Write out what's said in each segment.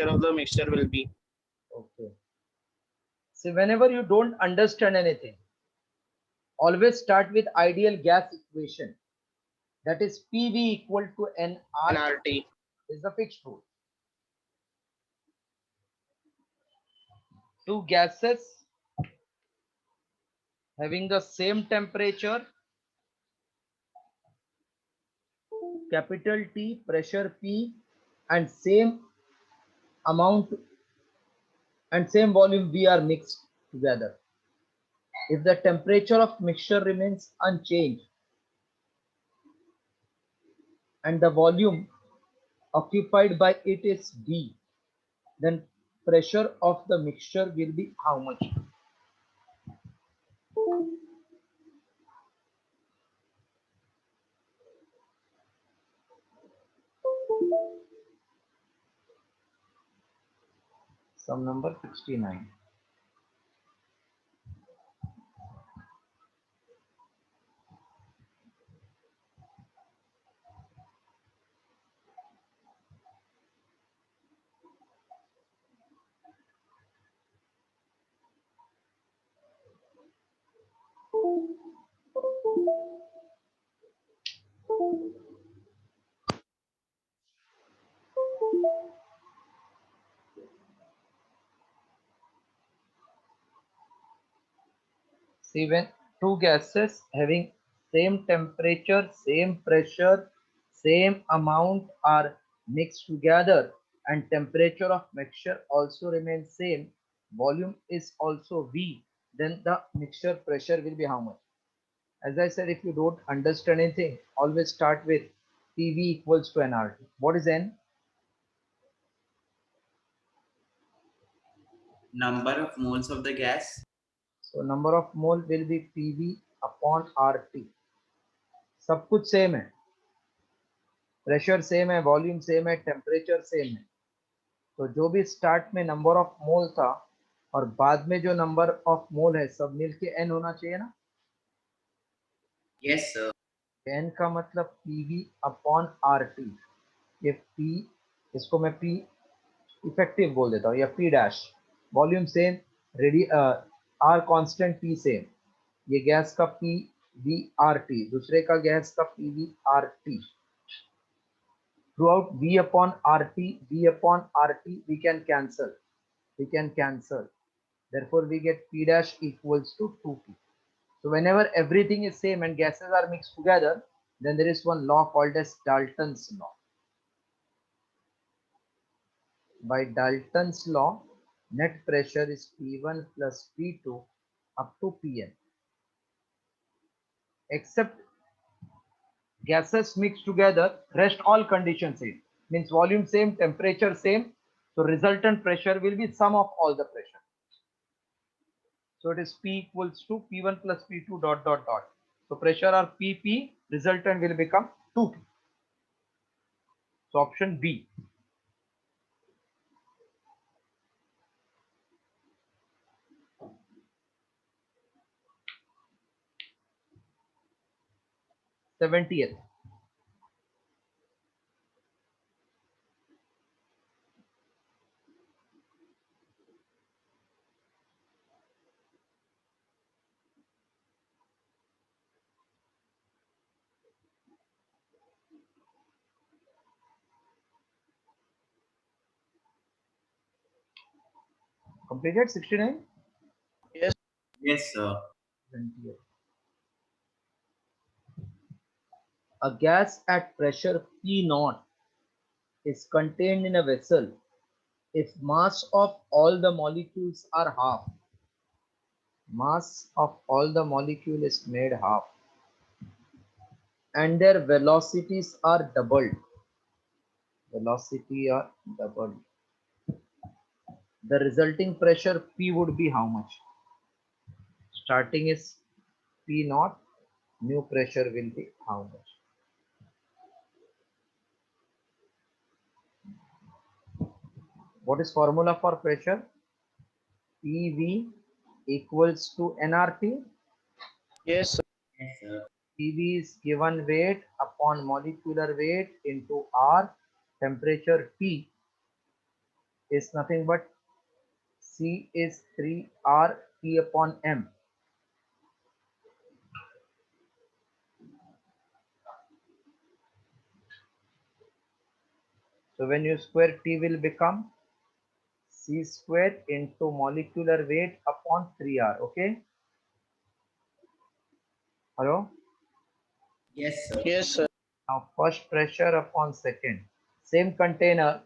of the mixture will be. Okay. So whenever you don't understand anything, always start with ideal gas equation. That is PV equal to nRT NRT. is the fixed rule. Two gases having the same temperature, capital T, pressure P, and same amount and same volume V are mixed together. If the temperature of mixture remains unchanged and the volume occupied by it is V, then pressure of the mixture will be how much? Sum number 69. See, when two gases having same temperature, same pressure, same amount are mixed together and temperature of mixture also remains same, volume is also V, then the mixture pressure will be how much? As I said, if you don't understand anything, always start with PV equals to nRT. What is N? Number of moles of the gas. So number of mole will be PV upon RT. सब कुछ same है, pressure same है, volume same है, temperature same है, तो जो भी start में नंबर ऑफ मोल था और बाद में जो नंबर ऑफ मोल है सब मिलके एन होना चाहिए ना. Yes, sir. एन का मतलब पीवी अपॉन आर टी. ये पी, इसको मैं पी इफेक्टिव बोल देता हूँ या P dash. Volume same, ready R constant, T same. ये गैस का पी वी आर टी, दूसरे का गैस का P V R T. Throughout V upon RT, we can cancel. Therefore, we get P dash equals to 2P. So whenever everything is same and gases are mixed together, then there is one law called as Dalton's law. By Dalton's law, net pressure is P1 plus P2 up to Pn. Except gases mixed together, rest all conditions same. Means volume same, temperature same. So resultant pressure will be sum of all the pressure. So it is P equals to P1 plus P2 dot dot dot. So pressure are PP, resultant will become 2P. So option B. th. Completed 69? Yes. Yes, sir. 20th. A gas at pressure P naught is contained in a vessel if mass of all the molecules are half. Mass of all the molecule is made half and their velocities are doubled. Velocity are doubled. The resulting pressure P would be how much? Starting is P naught, new pressure will be how much? What is formula for pressure? PV equals to nRT. Yes. Yes, sir. PV is given weight upon molecular weight into R. Temperature T is nothing but C is 3R T upon M. So when you square T will become C square into molecular weight upon 3R. Okay. Hello. Yes, sir. Yes, sir. Now first pressure upon second. Same container.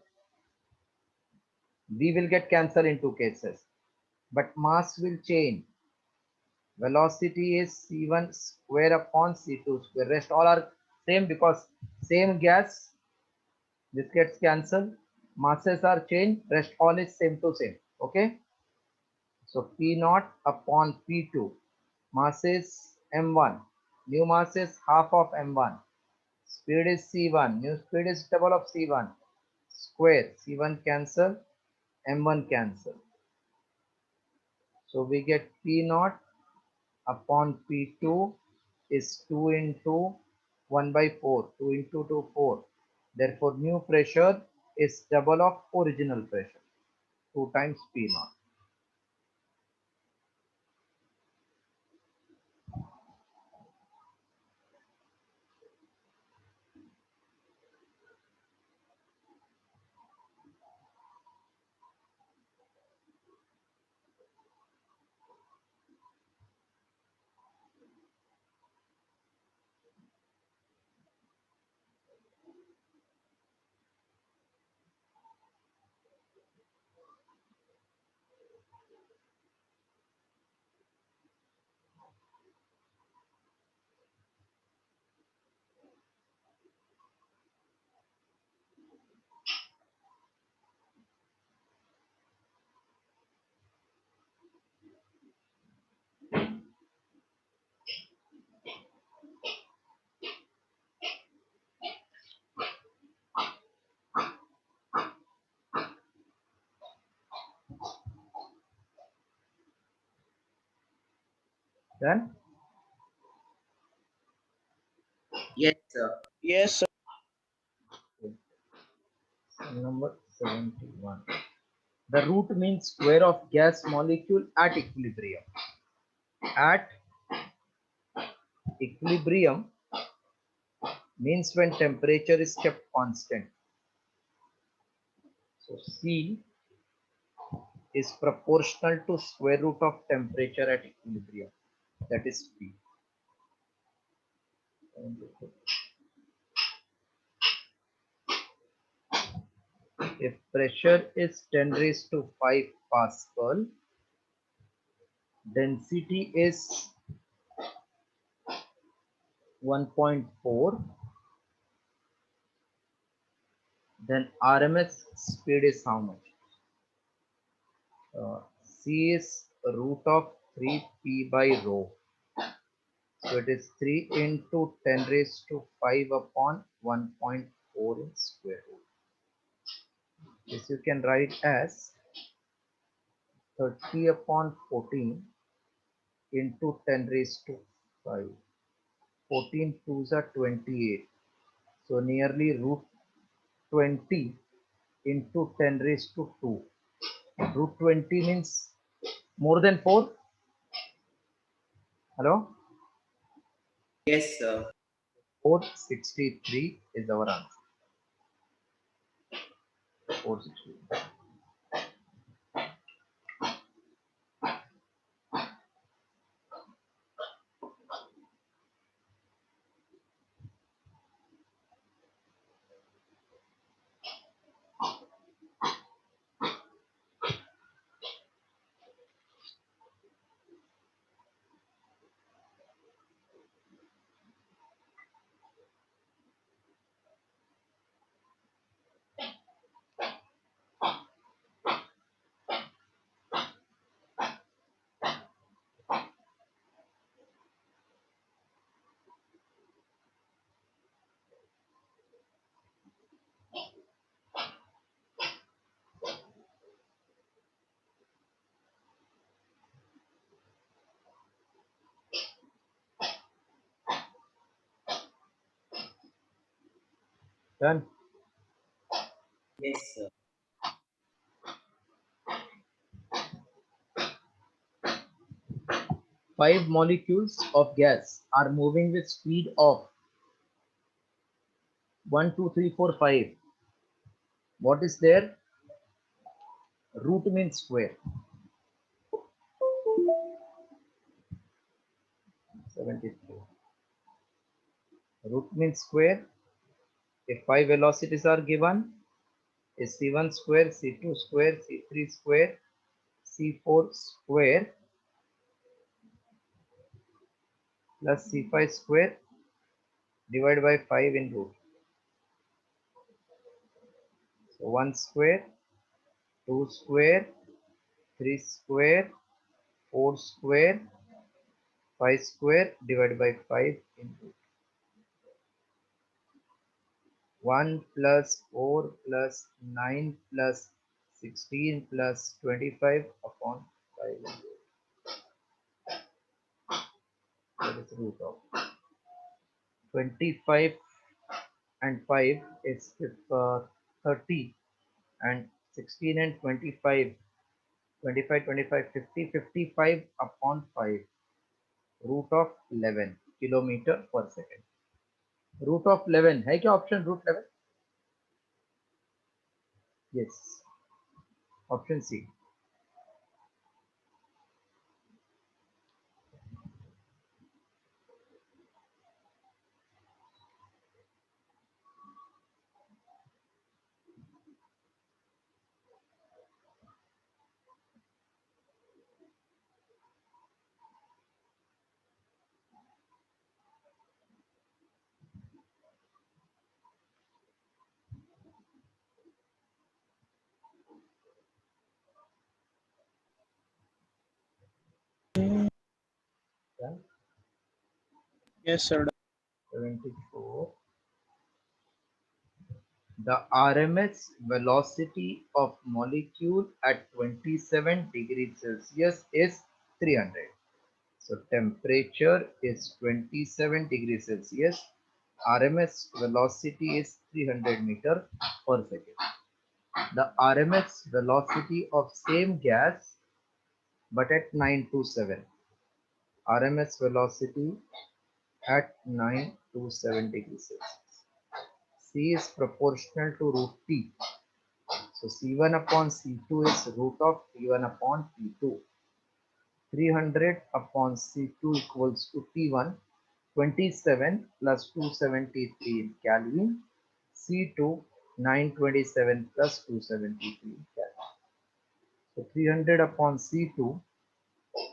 V will get cancelled in two cases. But mass will change. Velocity is C1 square upon C2 square. Rest all are same because same gas. This gets cancelled. Masses are changed. Rest all is same to same. Okay. So P naught upon P2. Mass is M1. New mass is half of M1. Speed is C1. New speed is double of C1. Square. C1 cancel. M1 cancel. So we get P naught upon P2 is 2 into 1 by 4. 2 into 2, 4. Therefore, new pressure is double of original pressure. 2 times P naught. Then Yes, sir. Yes, sir. number 71. The root means square of gas molecule at equilibrium. At equilibrium means when temperature is kept constant. So C is proportional to square root of temperature at equilibrium. That is P. If pressure is 10 raised to 5 Pascal, density is 1.4, then RMS speed is how much? C is root of 3P by rho. So it is 3 into 10 raised to 5 upon 1.4 in square root. This you can write as 30 upon 14 into 10 raised to 5. 14 twos are 28. So nearly root 20 into 10 raised to 2. Root 20 means more than 4. Hello? Yes, sir. 463 is our answer. 463. Done. Yes, sir. 5 molecules of gas are moving with speed of 1, 2, 3, 4, 5. What is their root mean square? 73. Root mean square, if 5 velocities are given, is C1 square, C2 square, C3 square, C4 square plus C5 square divided by 5 in root. So 1 square, 2 square, 3 square, 4 square, 5 square divided by 5 in root. 1 plus 4 plus 9 plus 16 plus 25 upon 5. That is root of 25 and 5 is 30, and 16 and 25, 25, 25, 50, 55 upon 5, root of 11 kilometer per second. Root of 11 है क्या option root 11? Yes, option C. Done. Yes, sir. 74. The RMS velocity of molecule at 27 degrees Celsius is 300. So temperature is 27 degrees Celsius. RMS velocity is 300 meter per second. The RMS velocity of same gas but at 927. RMS velocity at 927 degrees Celsius. C is proportional to root T. So C1 upon C2 is root of T1 upon T2. 300 upon C2 equals to T1. 27 plus 273 in Kelvin. C2 927 plus 273 in Kelvin. So 300 upon C2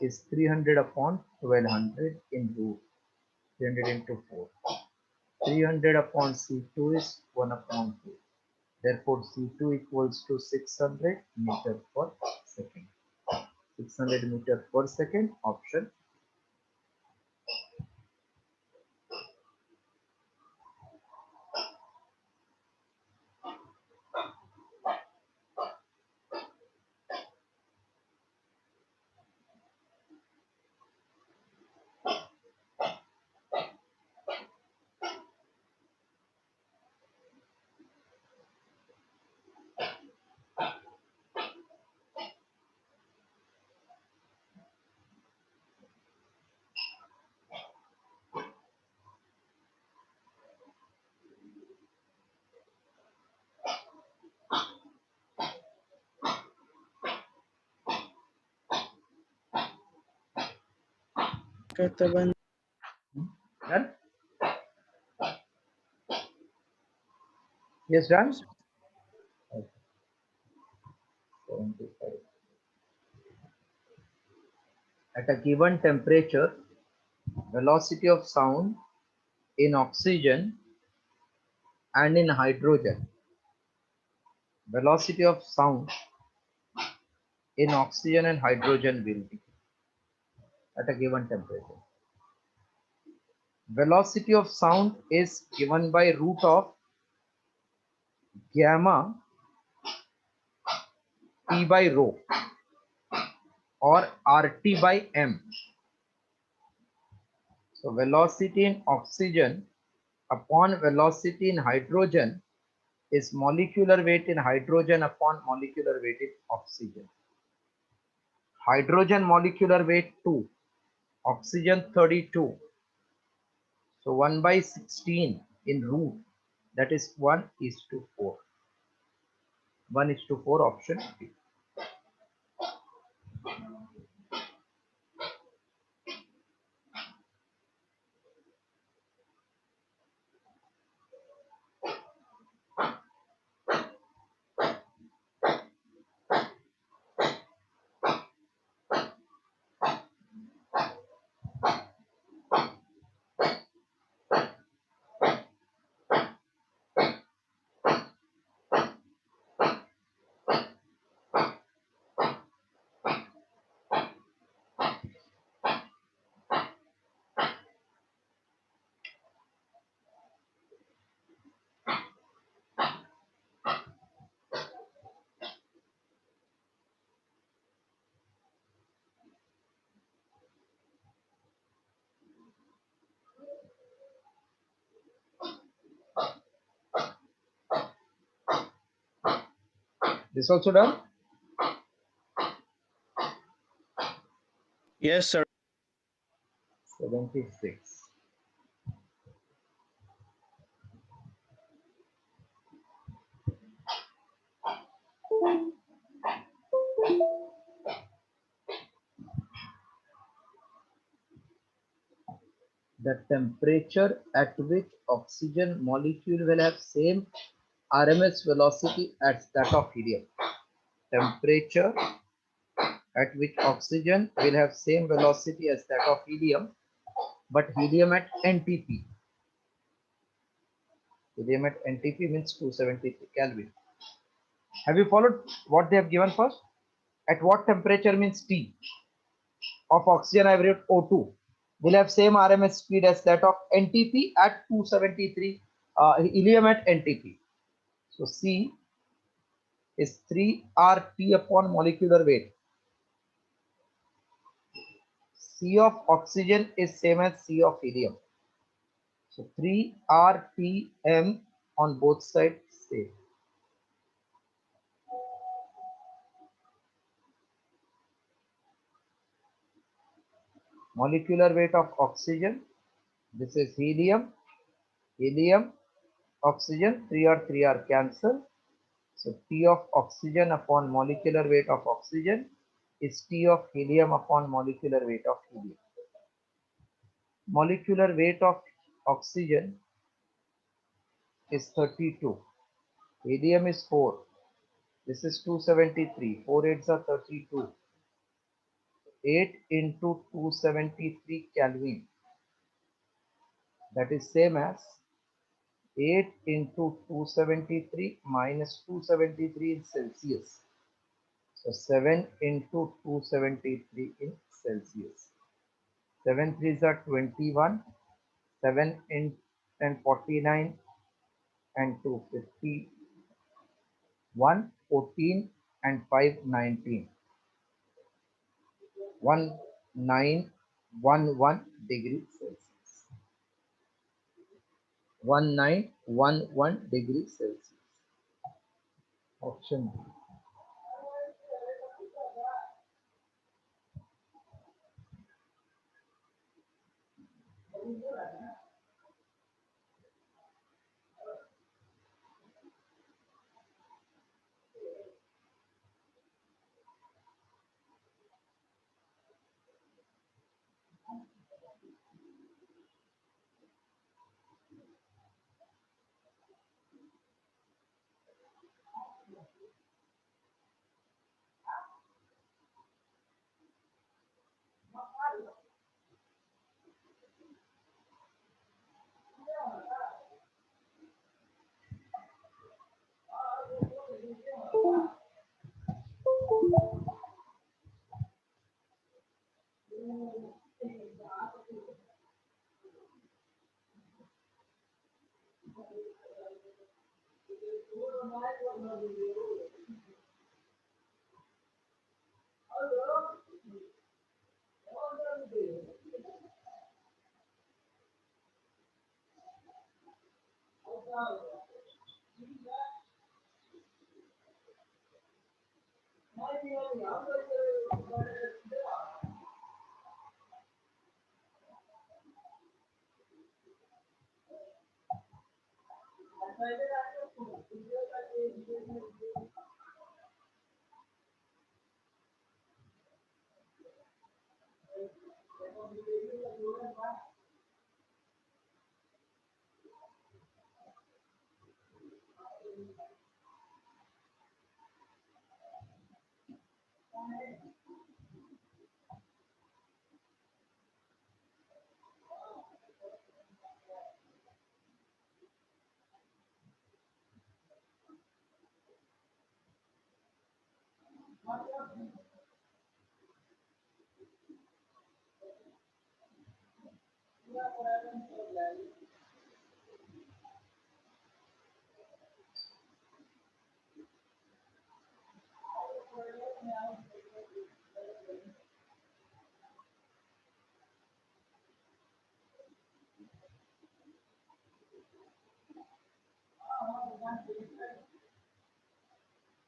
is 300 upon 1200 in root. 300 into 4. 300 upon C2 is 1 upon 2. Therefore, C2 equals to 600 meter per second. 600 meter per second, option. Kataban. Done? Yes, done? Okay. 75. At a given temperature, velocity of sound in oxygen and in hydrogen. Velocity of sound in oxygen and hydrogen will be at a given temperature. Velocity of sound is given by root of gamma T by rho or RT by M. So velocity in oxygen upon velocity in hydrogen is molecular weight in hydrogen upon molecular weight in oxygen. Hydrogen molecular weight 2, oxygen 32. So 1 by 16 in root, that is 1:4. 1:4, option B. This also done? Yes, sir. 76. The temperature at which oxygen molecule will have same RMS velocity as that of helium. Temperature at which oxygen will have same velocity as that of helium, but helium at NTP. Helium at NTP means 273 Kelvin. Have you followed what they have given first? At what temperature means T of oxygen, I have written O2, will have same RMS speed as that of NTP at 273, helium at NTP. So C is 3RT upon molecular weight. C of oxygen is same as C of helium. So 3RTM on both sides same. Molecular weight of oxygen, this is helium, oxygen, 3R cancel. So T of oxygen upon molecular weight of oxygen is T of helium upon molecular weight of helium. Molecular weight of oxygen is 32. Helium is 4. This is 273. 4 8s are 32. 8 into 273 Kelvin. That is same as 8 into 273 minus 273 in Celsius. So 7 into 273 in Celsius. 7 3s are 21. 7 in and 49 and 2 51, 14 and 5 19. 1911 degrees Celsius. 1911 degrees Celsius. Option B.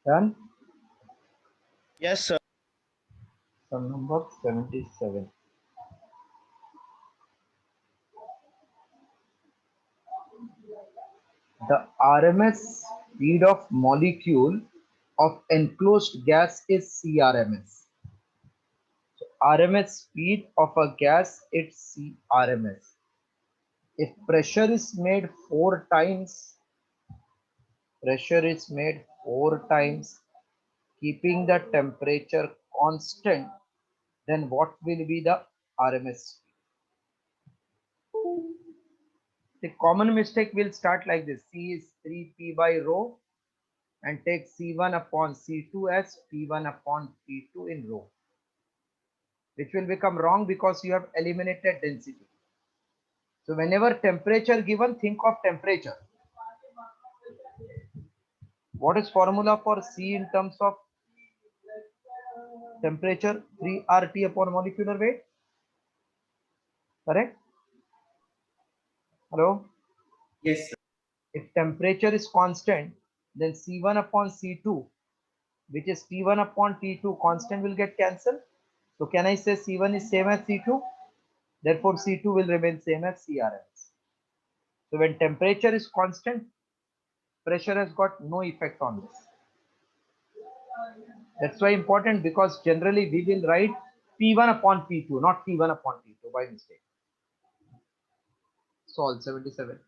Done? Yes, sir. Sum number 77. The RMS speed of molecule of enclosed gas is CRMS. So RMS speed of a gas is CRMS. If pressure is made four times, keeping the temperature constant, then what will be the RMS speed? The common mistake will start like this. C is 3P by rho and take C1 upon C2 as P1 upon P2 in rho, which will become wrong because you have eliminated density. So whenever temperature given, think of temperature. What is formula for C in terms of temperature? 3RT upon molecular weight. Correct? Hello? Yes, sir. If temperature is constant, then C1 upon C2, which is T1 upon T2, constant will get cancelled. So can I say C1 is same as C2? Therefore, C2 will remain same as CRMS. So when temperature is constant, pressure has got no effect on this. That's why important, because generally we will write P1 upon P2, not T1 upon T2 by mistake. Solve 77.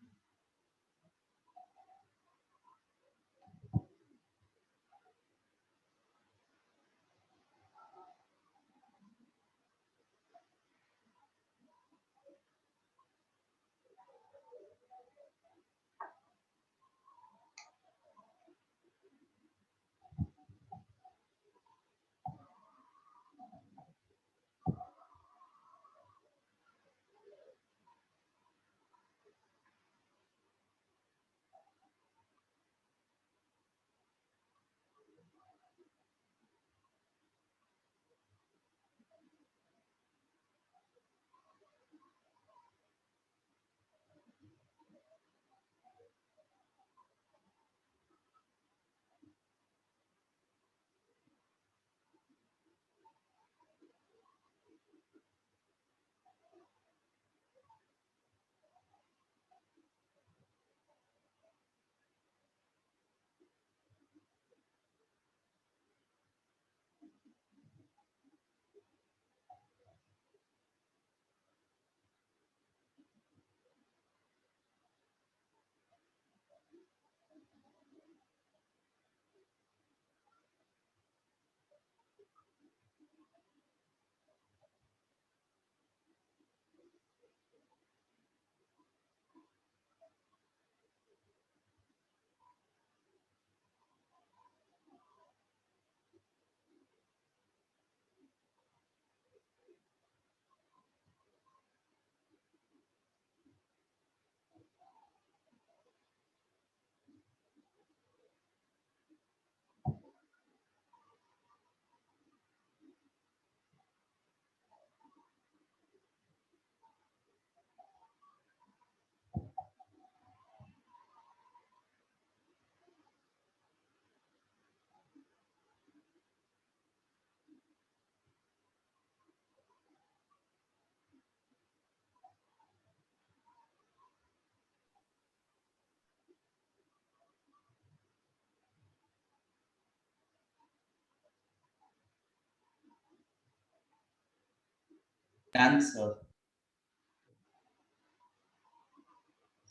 Done, sir.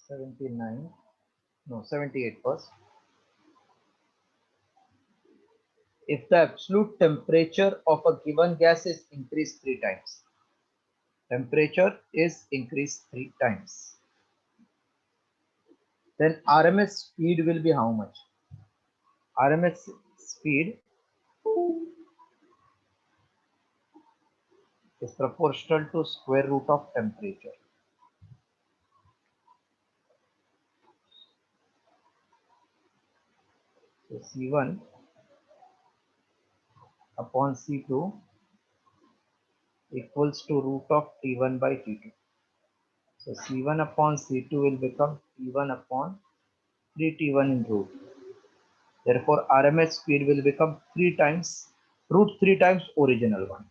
79. No, 78 first. if the absolute temperature of a given gas is increased 3 times. Temperature is increased 3 times. Then RMS speed will be how much? RMS speed is proportional to square root of temperature. So C1 upon C2 equals to root of T1 by T2. So C1 upon C2 will become T1 upon 3T1 in root. Therefore, RMS speed will become 3 times, root 3 times original one.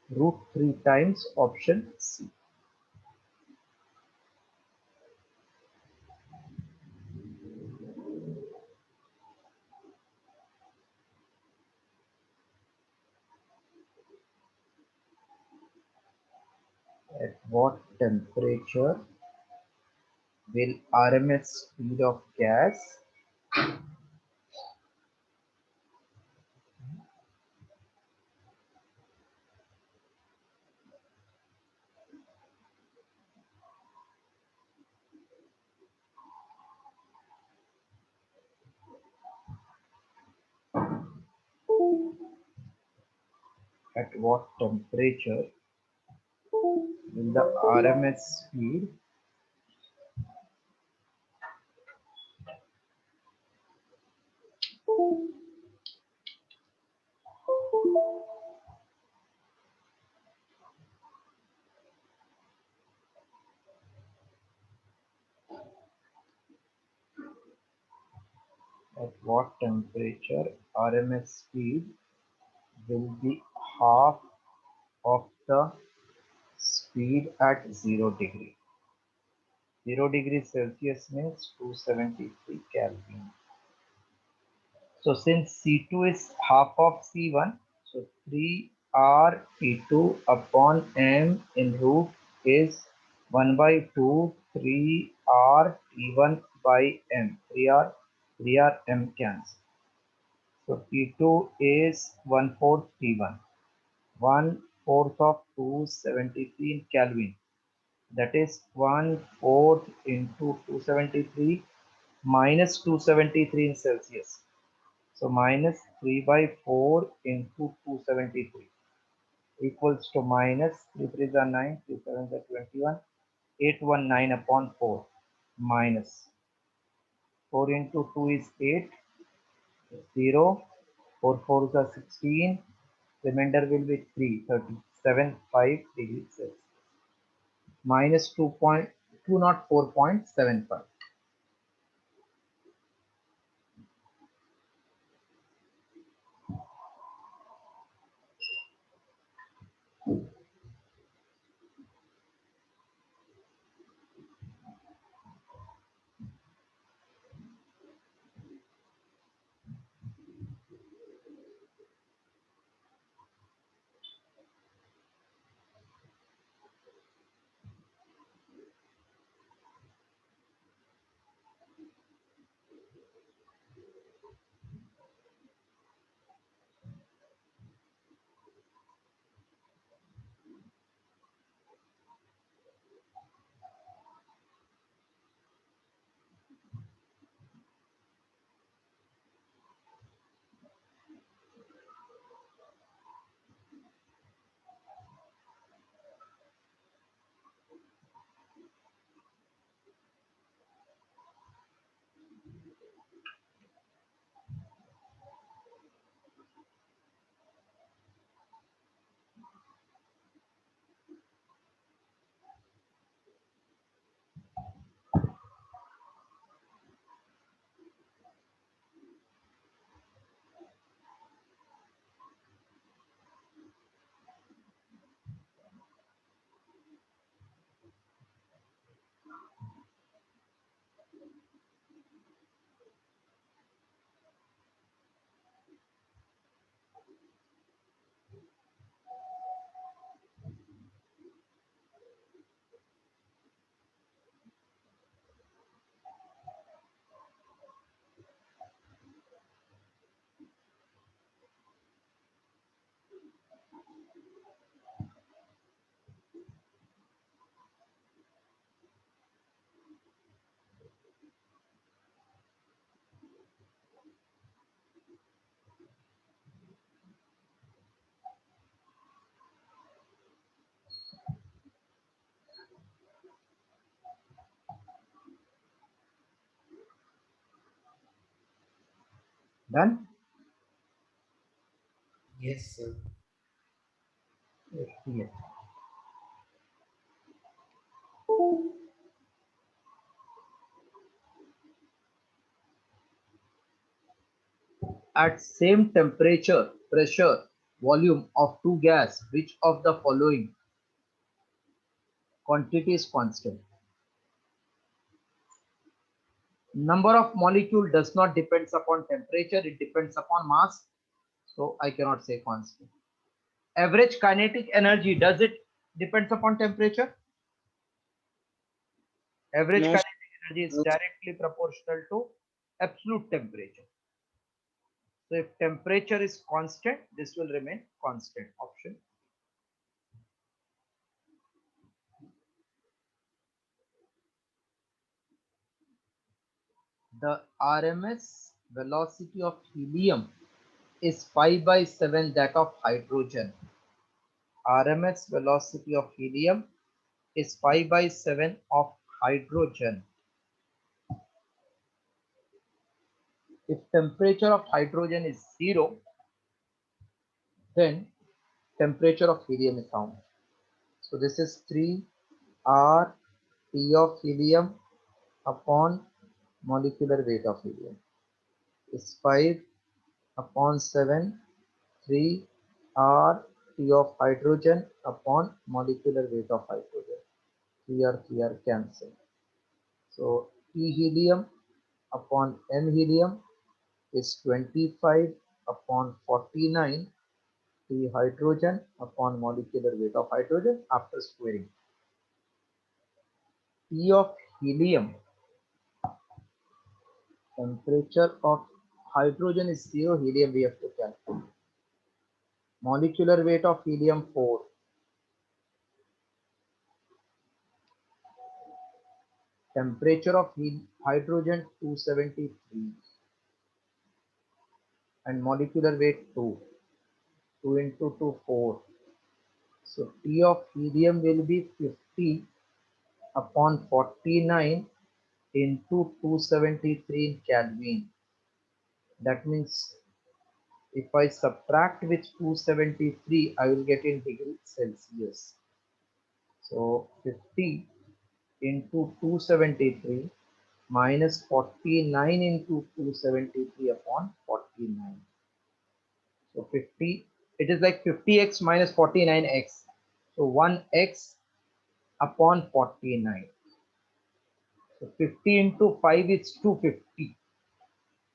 Root 3 times option C. At what temperature will RMS speed of gas at what temperature will the RMS speed at what temperature RMS speed will be half of the speed at 0 degree. 0 degree Celsius means 273 Kelvin. So since C2 is half of C1, so 3R T2 upon M in root is 1 by 2 3R T1 by M. 3R M cancel. So T2 is 1/4 T1. 1/4 of 273 in Kelvin. That is 1/4 into 273 minus 273 in Celsius. So minus 3 by 4 into 273 equals to minus 3 3s are 9, 3 7s are 21, 819 upon 4 minus 4 into 2 is 8, 0, 4 4s are 16, remainder will be 3, 37.5 degrees Celsius. Minus 204.75. Done? Yes, sir. Yes. At same temperature, pressure, volume of two gas, which of the following quantity is constant? Number of molecule does not depends upon temperature, it depends upon mass. So I cannot say constant. Average kinetic energy, does it depends upon temperature? Average No, kinetic energy is directly proportional to absolute temperature. So if temperature is constant, this will remain constant option. The RMS velocity of helium is 5 by 7 that of hydrogen. RMS velocity of helium is 5 by 7 of hydrogen. If temperature of hydrogen is 0, then temperature of helium is how much? So this is 3 R T of helium upon molecular weight of helium is 5 upon 7, 3 R T of hydrogen upon molecular weight of hydrogen. 3 R cancel. So T helium upon M helium is 25 upon 49 T hydrogen upon molecular weight of hydrogen after squaring. T of helium, temperature of hydrogen is 0, helium we have to calculate. Molecular weight of helium 4. Temperature of hydrogen 273 and molecular weight 2. 2 into 2 4. So T of helium will be 50 upon 49 into 273 in Kelvin. That means if I subtract with 273, I will get in degrees Celsius. So 50 into 273 minus 49 into 273 upon 49. So 50, it is like 50x minus 49x. So 1x upon 49. So 50 into 5 is 250.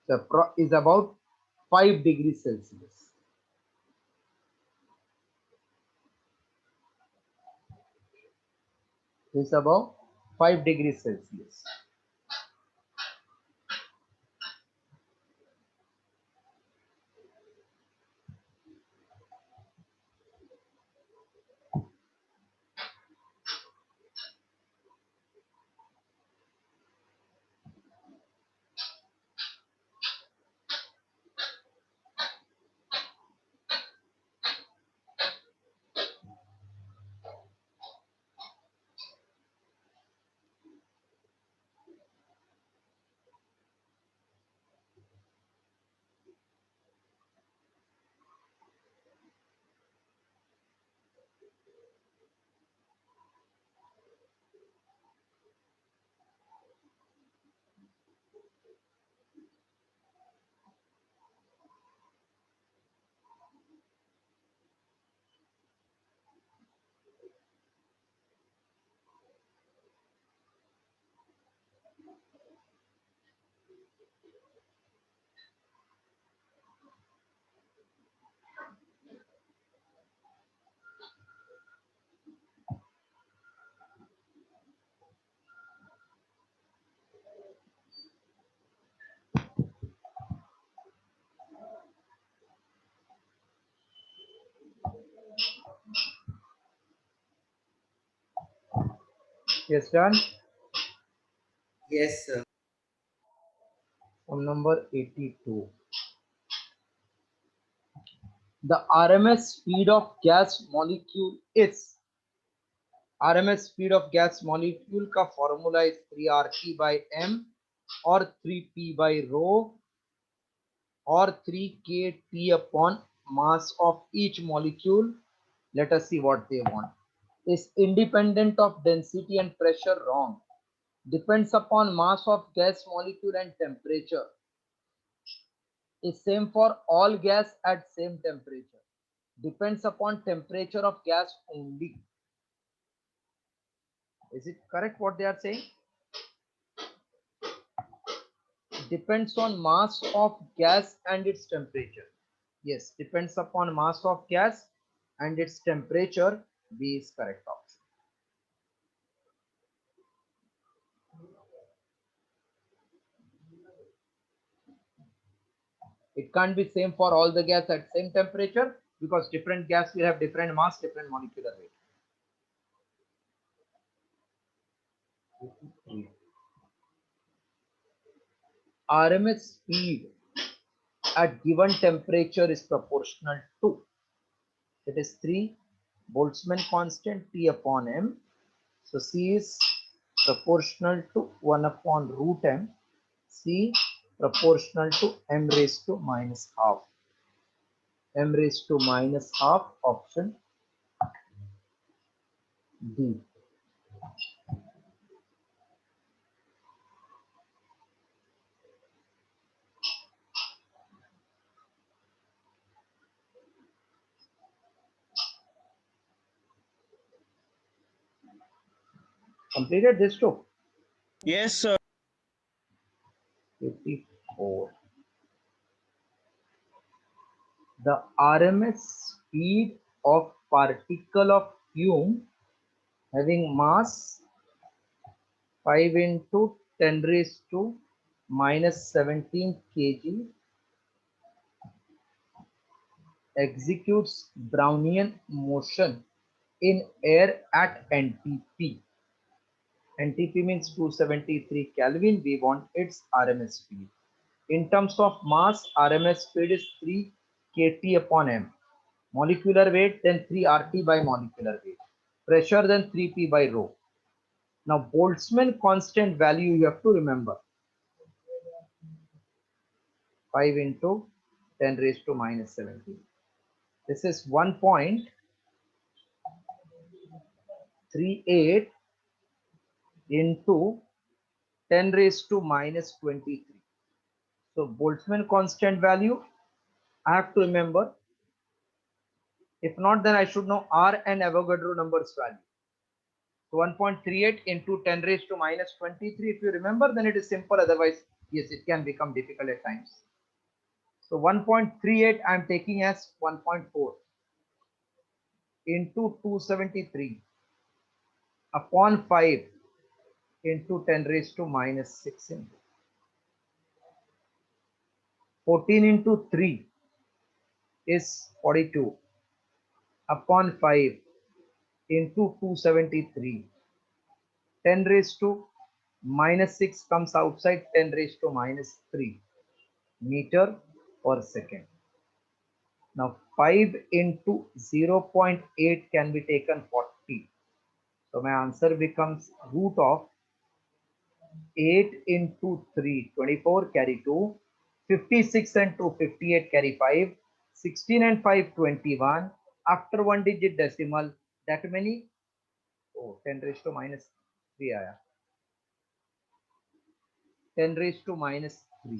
So is about 5 degrees Celsius. Is about 5 degrees Celsius. Yes, done. Yes, sir. From number 82. The RMS speed of gas molecule is RMS speed of gas molecule का formula is 3 RT by M or 3P by rho or 3 kT upon mass of each molecule. Let us see what they want. Is independent of density and pressure? Wrong. Depends upon mass of gas molecule and temperature. Is same for all gas at same temperature. Depends upon temperature of gas only. Is it correct what they are saying? Depends on mass of gas and its temperature. Yes, depends upon mass of gas and its temperature. B is correct option. It can't be same for all the gas at same temperature because different gas will have different mass, different molecular weight. RMS speed at given temperature is proportional to, it is 3 Boltzmann constant T upon M. So C is proportional to 1 upon root M. C proportional to M raised to minus half. M raised to minus half, option D. Completed this too. Yes, sir. 54. The RMS speed of particle of fume having mass 5 into 10 raised to minus 17 kg executes Brownian motion in air at NTP. NTP means 273 Kelvin. We want its RMS speed. In terms of mass, RMS speed is 3 kT upon m. Molecular weight, then 3 RT by molecular weight. Pressure, then 3P by rho. Now, Boltzmann constant value you have to remember. 5 into 10 raised to minus 17. This is 1.38 into 10 raised to minus 23. So Boltzmann constant value, I have to remember. If not, then I should know R and Avogadro numbers value. So 1.38 into 10 raised to minus 23. If you remember, then it is simple. Otherwise, yes, it can become difficult at times. So 1.38 I am taking as 1.4 into 273 upon 5 into 10 raised to minus 6 into 14 into 3 is 42 upon 5 into 273. 10 raised to minus 6 comes outside, 10 raised to minus 3 meter per second. Now 5 into 0.8 can be taken 40. So my answer becomes root of 8 into 3, 24 carry 2, 56 and 2, 58 carry 5, 16 and 5, 21. After one digit decimal, that many? Oh, 10 raised to minus 3 aaya. 10 raised to minus 3.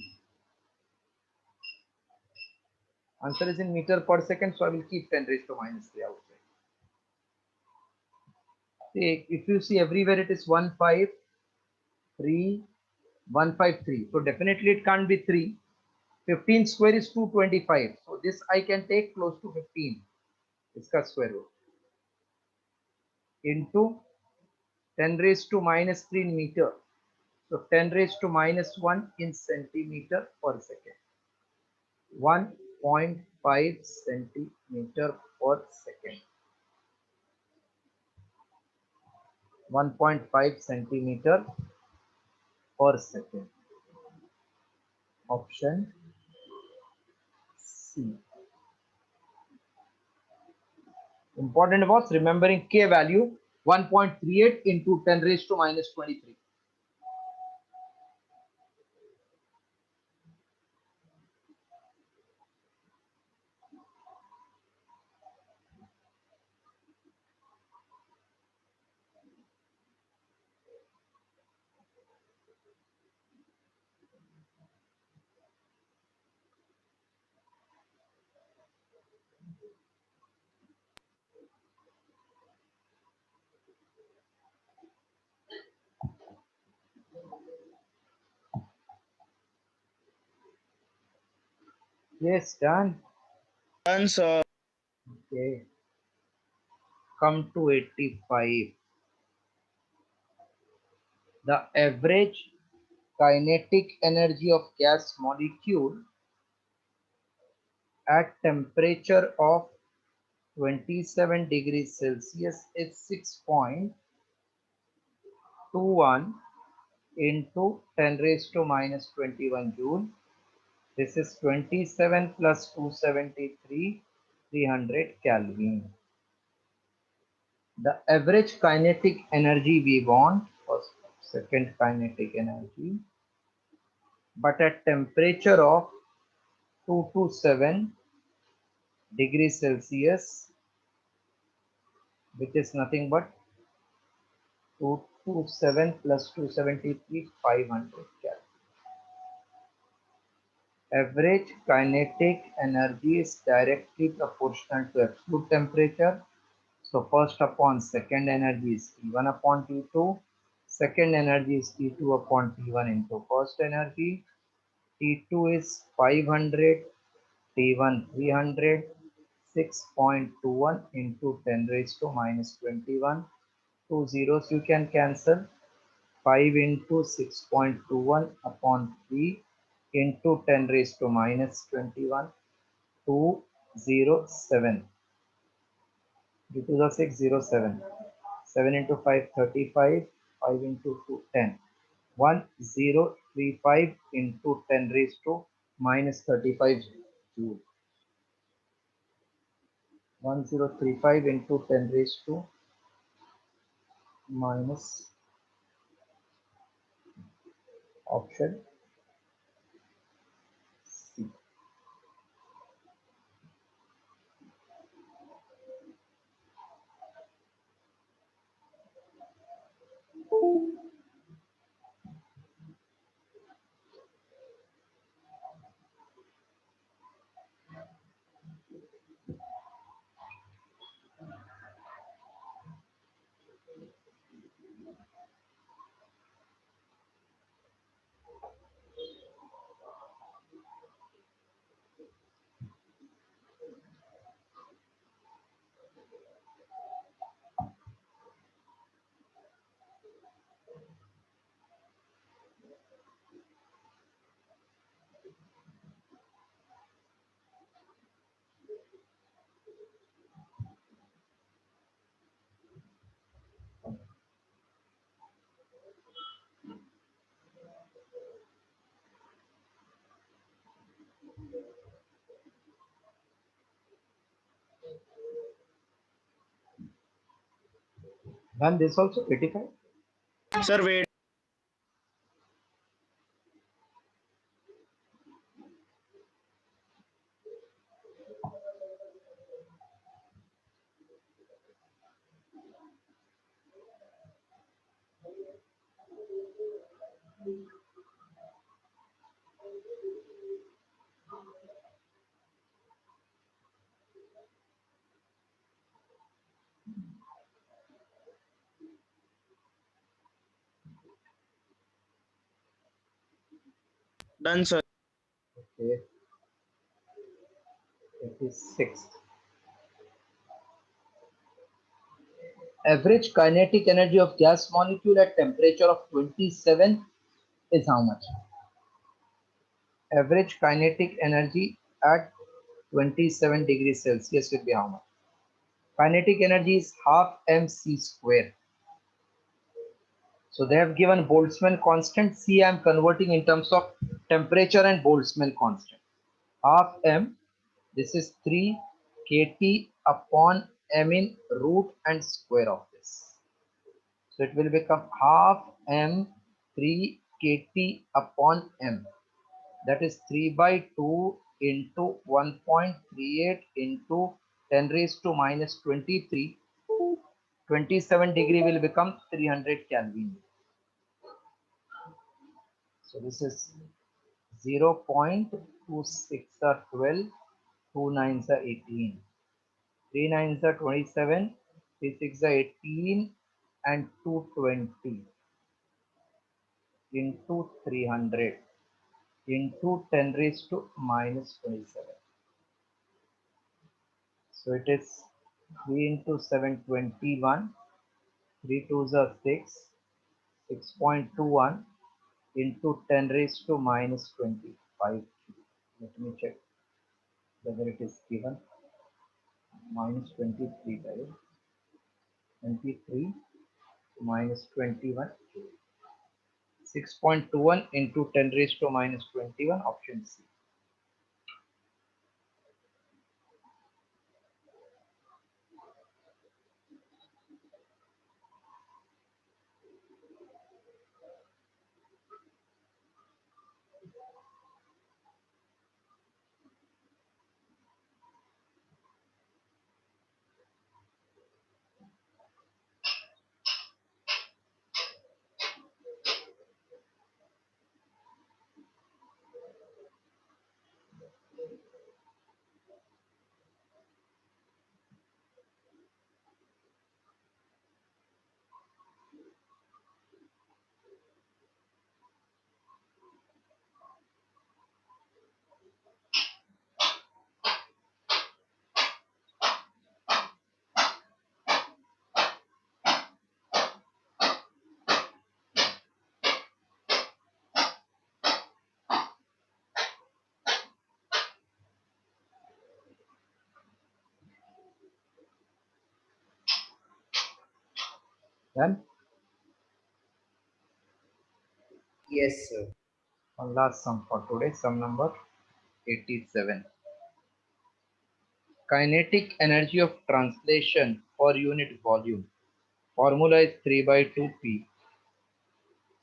Answer is in meter per second, so I will keep 10 raised to minus 3 outside. See, if you see everywhere it is 153, 153. So definitely it can't be 3. 15 square is 225. So this I can take close to 15. Iska square root. Into 10 raised to minus 3 in meter. So 10 raised to minus 1 in centimeter per second. 1.5 centimeter per second. 1.5 centimeter per second. Option C. Important was remembering K value 1.38 into 10 raised to minus 23. Yes, done. Done, sir. Okay. Come to 85. The average kinetic energy of gas molecule at temperature of 27 degrees Celsius is 6.21 into 10 raised to minus 21 Joule. This is 27 plus 273, 300 Kelvin. The average kinetic energy we want, first, second kinetic energy, but at temperature of 227 degrees Celsius, which is nothing but 227 plus 273, 500 Kelvin. Average kinetic energy is directly proportional to absolute temperature. So first upon second energy is T1 upon T2. Second energy is T2 upon T1 into first energy. T2 is 500, T1 300, 6.21 into 10 raised to minus 21. Two zeros you can cancel. 5 into 6.21 upon 3 into 10 raised to minus 21. 207. 2 to the 607. 7 into 5 35. 5 into 2 10. 1035 into 10 raised to minus 35 joule. 1035 into 10 raised to minus option C. Done this also 85. Sir, wait. Done, sir. Okay, 86. Average kinetic energy of gas molecule at temperature of 27 is how much? Average kinetic energy at 27 degrees Celsius will be how much? Kinetic energy is half mc square. So they have given Boltzmann constant. C I am converting in terms of temperature and Boltzmann constant. Half m, this is 3 kT upon m in root and square of this. So it will become half m 3 kT upon m. That is 3 by 2 into 1.38 into 10 raised to minus 23. 27 degree will become 300 Kelvin. So this is 0.26 or 12, 2 9s are 18. 3 nines are 27, 3 6 are 18, and 220 into 300 into 10 raised to minus 27. So it is 3 into 7, 21, 3 twos are 6, 6.21 into 10 raised to minus 25. Let me check whether it is given. Minus 23, right? 23 minus 21. 6.21 into 10 raised to minus 21, option C. Then Yes, sir. one last sum for today, sum number 87. Kinetic energy of translation per unit volume. Formula is 3 by 2p.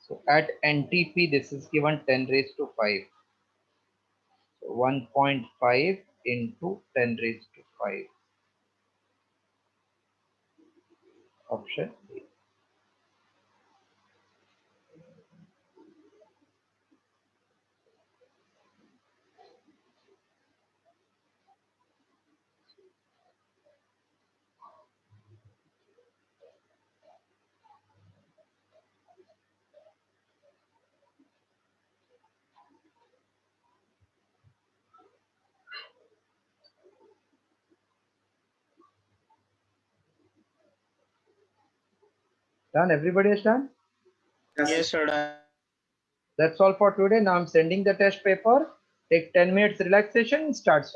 So at NTP, this is given 10 raised to 5. So 1.5 into 10 raised to 5. Option A. Done? Everybody is done? Yes, sir. Done. That's all for today. Now I'm sending the test paper. Take 10 minutes relaxation. Start.